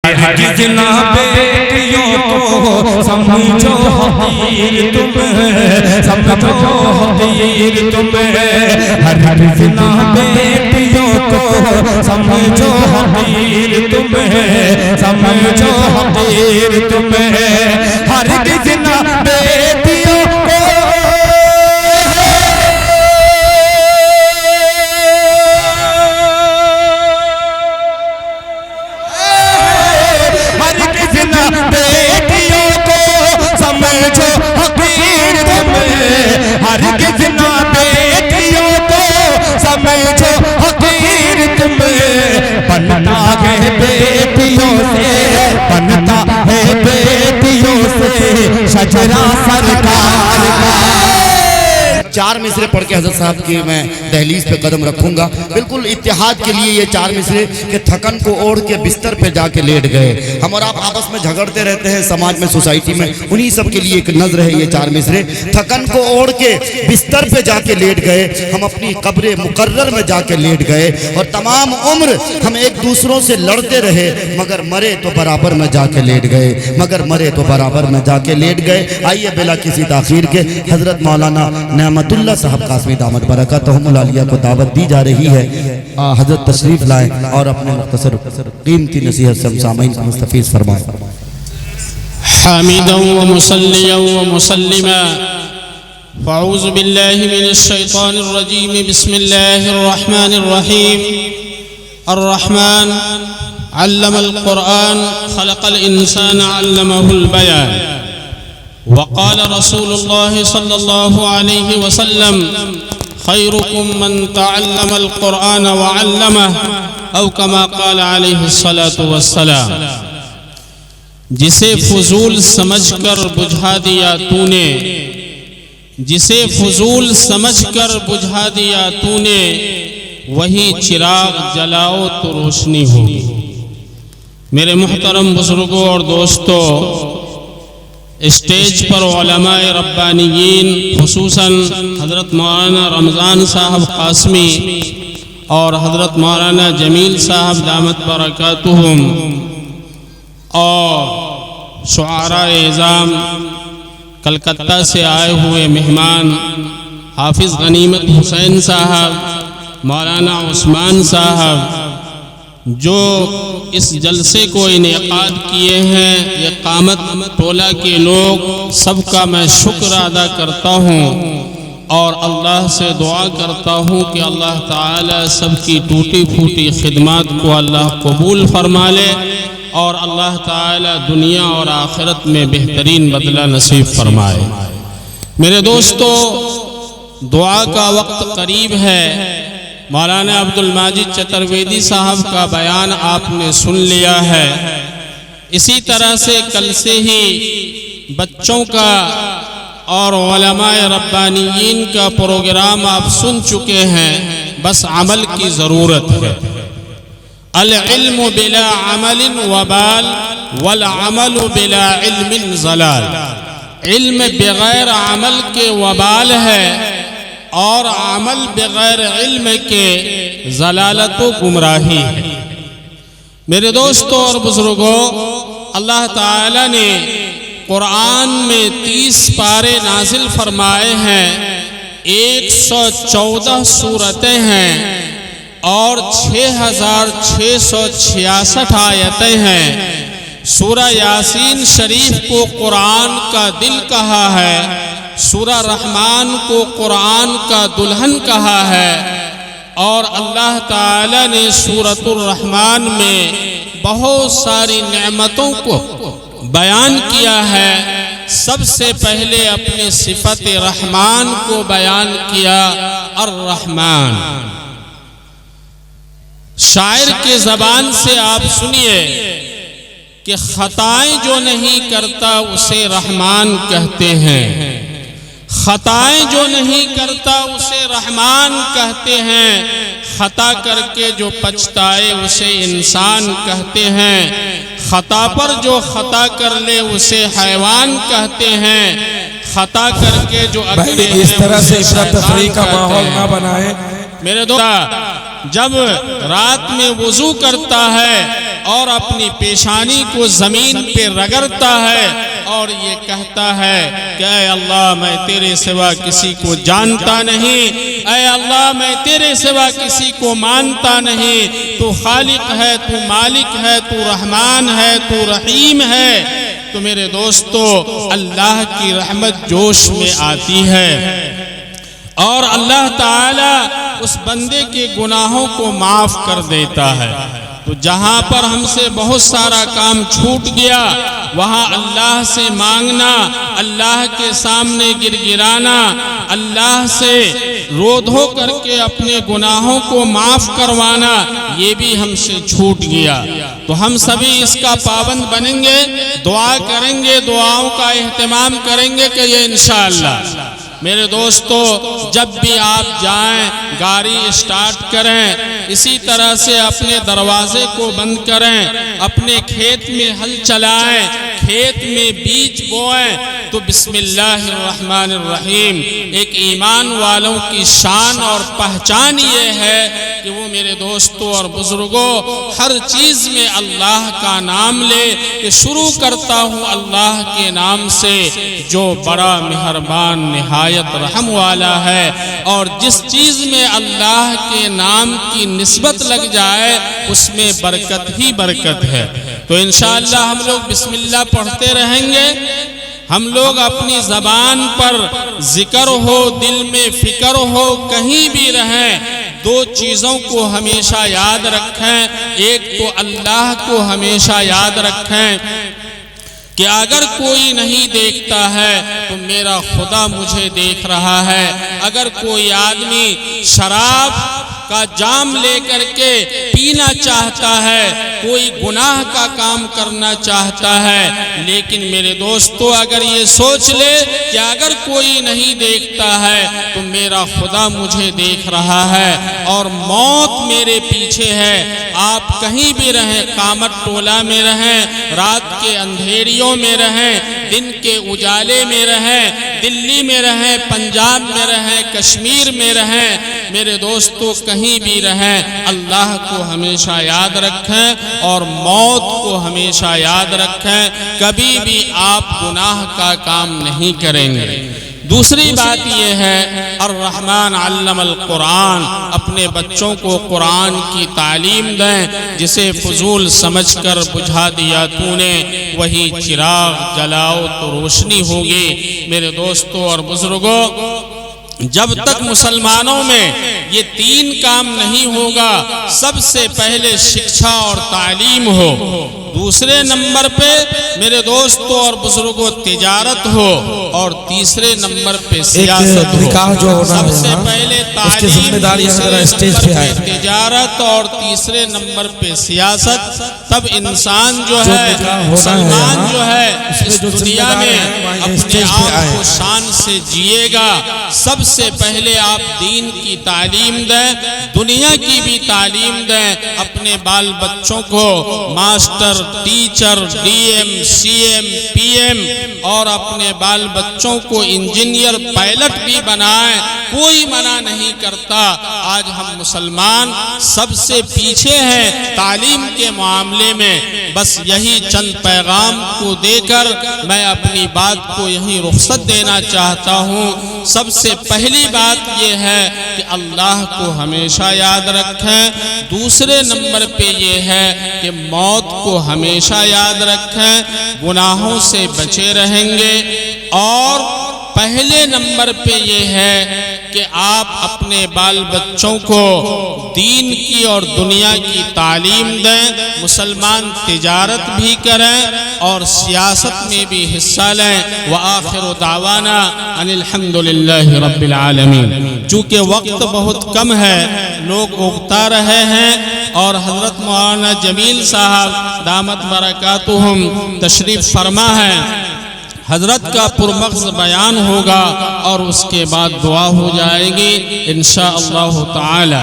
ہرگز نہ بیٹیوں کو سمجھو حقیر تمہیں، سمجھو حقیر تمہیں، ہرگز نہ بیٹیوں کو سمجھو حقیر تمہیں، سمجھو حقیر تمہیں، ہرگز نہ بیٹیوں کو بیٹیوں کو سمجھو حقیر تمہیں، ہرگز نہ بیٹیوں کو سمجھو حقیر تمہیں، بنتا ہے بیٹیوں سے، بنتا ہے بیٹیوں سے شجرہ سرکار کا۔ چار مصرے پڑھ کے حضرت صاحب کی میں دہلیز پہ قدم رکھوں گا، بالکل اتحاد کے لیے یہ چار مصرے کہ تھکن کو اوڑھ کے بستر پہ جا کے لیٹ گئے۔ ہم اور آپ آپس میں جھگڑتے رہتے ہیں سماج میں، سوسائٹی میں، انہی سب کے لیے ایک نظر ہے یہ چار مصرے۔ تھکن کو اوڑھ کے بستر پہ جا کے لیٹ گئے، ہم اپنی قبر مقرر میں جا کے لیٹ گئے، اور تمام عمر ہم ایک دوسروں سے لڑتے رہے، مگر مرے تو برابر میں جا کے لیٹ گئے، مگر مرے تو برابر میں جا کے لیٹ گئے۔ آئیے بلا کسی تاخیر کے حضرت مولانا نعمت اللہ صاحب قاسمی دامت برکاتہم العالیہ کو دعوت دی جا رہی ہے، حضرت تشریف لائیں اور اپنے مختصر قیمتی نصیحت سے سامعین کو مستفیض فرمائیں۔ حامدا ومصلیا ومسلما، فاعوذ باللہ من الشیطان الرجیم، بسم اللہ الرحمن الرحیم۔ الرحمن علم القرآن، خلق الانسان علمہ البیان، وقال رسول اللہ صلی اللہ علیہ وسلم خیرکم من تعلم القرآن وعلمہ، او کما قال علیہ الصلاة والسلام۔ جسے فضول سمجھ کر بجھا دیا تو نے، جسے فضول سمجھ کر بجھا دیا تو نے، وہی چراغ جلاؤ تو روشنی ہوگی۔ میرے محترم بزرگوں اور دوستوں، اسٹیج پر علماء ربانیین خصوصاً حضرت مولانا رمضان صاحب قاسمی اور حضرت مولانا جمیل صاحب دامت برکاتہم، اور شعراء اعظام، کلکتہ سے آئے ہوئے مہمان حافظ غنیمت حسین صاحب، مولانا عثمان صاحب، جو اس جلسے کو انعقاد کیے ہیں، یہ قامت ٹولہ کے لوگ، سب کا میں شکر ادا کرتا ہوں، اور اللہ سے دعا کرتا ہوں کہ اللہ تعالی سب کی ٹوٹی پھوٹی خدمات کو اللہ قبول فرما لے، اور اللہ تعالی دنیا اور آخرت میں بہترین بدلہ نصیب فرمائے۔ میرے دوستو، دعا کا وقت قریب ہے۔ مولانا عبد الماجد چترویدی صاحب کا بیان آپ نے سن لیا ہے، اسی طرح سے کل سے ہی بچوں کا اور علماء ربانیین کا پروگرام آپ سن چکے ہیں، بس عمل کی ضرورت ہے۔ العلم بلا عمل وبال، والعمل بلا علم ضلال۔ علم بغیر عمل کے وبال ہے، اور عمل بغیر علم کے ضلالت و گمراہی ہے۔ میرے دوستوں اور بزرگوں، اللہ تعالی نے قرآن میں 30 پارے نازل فرمائے ہیں، 114 سورتیں ہیں، اور 6666 آیتیں ہیں۔ سورہ یاسین شریف کو قرآن کا دل کہا ہے، سورہ رحمان کو قرآن کا دلہن کہا ہے، اور اللہ تعالی نے سورۃ الرحمن میں بہت ساری نعمتوں کو بیان کیا ہے۔ سب سے پہلے اپنے صفت رحمان کو بیان کیا، الرحمن۔ شاعر کے زبان سے آپ سنیے کہ خطائیں جو نہیں کرتا اسے رحمان کہتے ہیں، خطائیں جو نہیں کرتا اسے رحمان کہتے ہیں، خطا کر کے جو پچھتائے اسے انسان کہتے ہیں، خطا پر جو خطا کر لے اسے حیوان کہتے ہیں، خطا کر کے جو بھائی اس طرح سے افراد تفریح کا ماحول نہ بنائے۔ میرے دوست، جب رات میں وضو کرتا ہے اور اپنی پیشانی کو زمین پہ رگڑتا ہے اور یہ کہتا ہے کہ اے اللہ میں تیرے سوا کسی کو جانتا نہیں، اے اللہ میں تیرے سوا کسی کو مانتا نہیں، تو خالق ہے، تو مالک ہے، تو رحمان ہے، تو رحیم ہے۔ تو میرے دوستو اللہ کی رحمت جوش میں آتی ہے اور اللہ تعالی اس بندے کے گناہوں کو معاف کر دیتا ہے۔ تو جہاں پر ہم سے بہت سارا کام چھوٹ گیا وہاں اللہ سے مانگنا، اللہ کے سامنے گر گرانا، اللہ سے رو دھو کر کے اپنے گناہوں کو معاف کروانا، یہ بھی ہم سے چھوٹ گیا۔ تو ہم سبھی اس کا پابند بنیں گے، دعا کریں گے، دعاؤں کا اہتمام کریں گے کہ یہ انشاءاللہ۔ میرے دوستو جب بھی آپ جائیں گاڑی اسٹارٹ کریں، اسی طرح سے اپنے دروازے کو بند کریں، اپنے کھیت میں ہل چلائیں، کھیت میں بیج بوئیں تو بسم اللہ الرحمن الرحیم۔ ایک ایمان والوں کی شان اور پہچان یہ ہے کہ وہ میرے دوستوں اور بزرگوں ہر چیز میں اللہ کا نام لے کہ شروع کرتا ہوں اللہ کے نام سے جو بڑا مہربان نہایت رحم والا ہے، اور جس چیز میں اللہ کے نام کی نسبت لگ جائے اس میں برکت ہی برکت ہے۔ تو انشاءاللہ ہم لوگ بسم اللہ پڑھتے رہیں گے۔ ہم لوگ اپنی زبان پر ذکر ہو، دل میں فکر ہو، کہیں بھی رہیں، دو چیزوں کو ہمیشہ یاد رکھیں۔ ایک تو اللہ کو ہمیشہ یاد رکھیں کہ اگر کوئی نہیں دیکھتا ہے تو میرا خدا مجھے دیکھ رہا ہے۔ اگر کوئی آدمی شراب کا جام لے کر کے پینا چاہتا ہے، کوئی گناہ کا کام کرنا چاہتا ہے، لیکن میرے دوستو اگر یہ سوچ لے کہ اگر کوئی نہیں دیکھتا ہے تو میرا خدا مجھے دیکھ رہا ہے اور موت میرے پیچھے ہے۔ آپ کہیں بھی رہیں، قامت ٹولہ میں رہیں، رات کے اندھیریوں میں رہیں، دن کے اجالے میں رہیں، دلی میں رہیں، پنجاب میں رہیں، کشمیر میں رہیں، میرے دوستو کہیں بھی رہیں، اللہ کو ہمیشہ یاد رکھیں اور موت کو ہمیشہ یاد رکھیں۔ کبھی بھی آپ گناہ کا کام نہیں کریں گے۔ دوسری بات یہ ہے الرحمن علم القرآن، اپنے بچوں کو قرآن کی تعلیم دیں۔ جسے فضول سمجھ کر بجھا دیا تو نے وہی چراغ جلاؤ تو روشنی ہوگی۔ میرے دوستوں اور بزرگوں جب تک مسلمانوں میں یہ تین کام نہیں ہوگا، سب سے پہلے شکشا اور تعلیم ہو، دوسرے نمبر پہ میرے دوستوں اور بزرگوں تجارت ہو، اور تیسرے نمبر پہ سیاست ہو۔ سب سے پہلے تعلیم، دوسرے نمبر پہ تجارت اور تیسرے نمبر پہ سیاست، تب انسان جو ہے، مسلمان جو ہے اس دنیا میں اپنے آپ کو شان سے جیے گا۔ سب سے پہلے آپ دین کی تعلیم دیں، دنیا کی بھی تعلیم دیں، اپنے بال بچوں کو master, teacher, D M, C M, P M, اور اپنے بال بچوں کو انجینئر، پائلٹ بھی بنائیں، کوئی منع نہیں کرتا۔ آج ہم مسلمان سب سے پیچھے ہیں تعلیم کے معاملے میں۔ بس یہی چند پیغام کو دے کر میں اپنی بات کو یہیں رخصت دینا چاہتا ہوں۔ سب سے پہلی بات یہ ہے کہ اللہ کو ہمیشہ یاد رکھیں، دوسرے نمبر پہ یہ ہے کہ موت کو ہمیشہ یاد رکھیں، گناہوں سے بچے رہیں گے، اور پہلے نمبر پہ یہ ہے کہ آپ اپنے بال بچوں کو دین کی اور دنیا کی تعلیم دیں، مسلمان تجارت بھی کریں اور سیاست میں بھی حصہ لیں۔ وآخر دعوانا ان الحمدللہ رب العالمین۔ چونکہ وقت بہت کم ہے، لوگ اگتا رہے ہیں، اور حضرت مولانا جمیل صاحب دامت برکاتہم تشریف فرما ہے، حضرت کا پرمغز بیان ہوگا اور اس کے بعد دعا ہو جائے گی انشاءاللہ تعالی۔